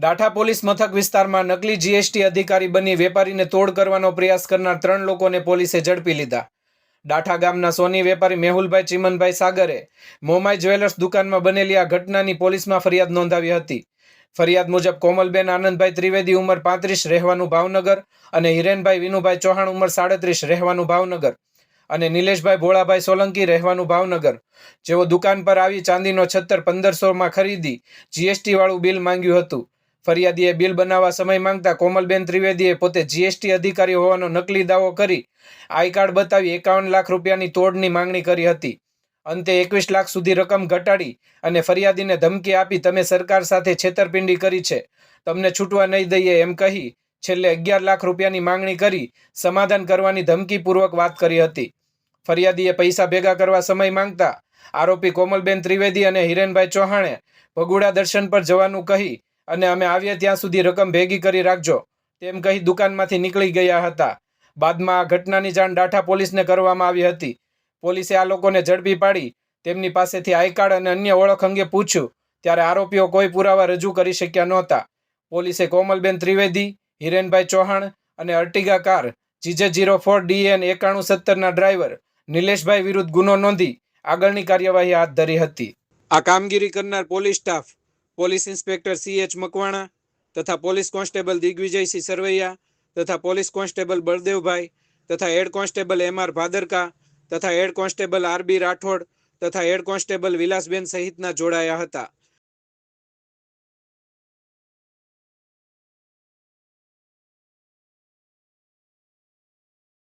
ડાઠા police મથક વિસ્તારમાં નકલી જીએસટી અધિકારી બની વેપારીને તોડ કરવાનો પ્રયાસ કરનાર 3 લોકોને પોલીસે ઝડપી લીધા. ડાઠા ગામના સોની વેપારી મેહુલભાઈ ચીમનભાઈ સાગરે મોમાઈ જ્વેલર્સ દુકાનમાં બનેલી આ ઘટનાની પોલીસમાં ફરિયાદ નોંધાવી હતી. ફરિયાદ મુજબ કોમલબેન આનંદભાઈ ત્રિવેદી ઉંમર 35 રહેવાનું ભાવનગર અને હિરેનભાઈ વિનુભાઈ ચૌહાણ ઉંમર 37 રહેવાનું ભાવનગર અને નિલેશભાઈ ભોળાભાઈ સોલંકી રહેવાનું ભાવનગર જેઓ દુકાન પર આવી ચાંદીનો 1500 ખરીદી જીએસટી વાળું બિલ માંગ્યું હતું. ફરિયાદીએ બિલ બનાવવા સમય માંગતા કોમલબેન ત્રિવેદીએ પોતે જીએસટી અધિકારી હોવાનો નકલી દાવો કરી આઈ કાર્ડ બતાવી 51 લાખ રૂપિયાની તોડની માંગણી કરી હતી. અંતે 21 લાખ સુધી રકમ ઘટાડી અને ફરિયાદીને ધમકી આપી તમે સરકાર સાથે છેતરપિંડી કરી છે, તમને છૂટવા નહીં દઈએ એમ કહી છેલ્લે 11 લાખ રૂપિયાની માંગણી કરી સમાધાન કરવાની ધમકીપૂર્વક વાત કરી હતી. ફરિયાદીએ પૈસા ભેગા કરવા સમય માંગતા આરોપી કોમલબેન ત્રિવેદી અને હિરેનભાઈ ચૌહાણે ભગુડા દર્શન પર જવાનું કહી અને અમે આવીએ ત્યાં સુધી રકમ ભેગી કરી રાખજો તેમ કહી દુકાનમાંથી નીકળી ગયા હતા. બાદમાં આ ઘટનાની જાણ ડાઠા પોલીસને કરવામાં આવી હતી. પોલીસે આ લોકોને ઝડપી પાડી તેમની પાસેથી આઈ કાર્ડ અને અન્ય ઓળખ અંગે પૂછ્યું ત્યારે આરોપીઓ કોઈ પુરાવા રજૂ કરી શક્યા નહોતા. પોલીસે કોમલબેન ત્રિવેદી, હિરેનભાઈ ચૌહાણ અને અર્ટિગા કાર GJ04DN 9170ના ડ્રાઈવર નિલેશભાઈ વિરુદ્ધ ગુનો નોંધી આગળની કાર્યવાહી હાથ ધરી હતી. આ કામગીરી કરનાર police staff police inspector CH Makwana તથા પોલીસ કોન્સ્ટેબલ દિગ્વિજયસિંહ સરવૈયા તથા પોલીસ કોન્સ્ટેબલ બળદેવભાઈ તથા હેડ કોન્સ્ટેબલ MR ભાદરકા તથા હેડ કોન્સ્ટેબલ RB રાઠોડ તથા હેડ કોન્સ્ટેબલ વિલાસબેન સહિતના જોડાયા હતા.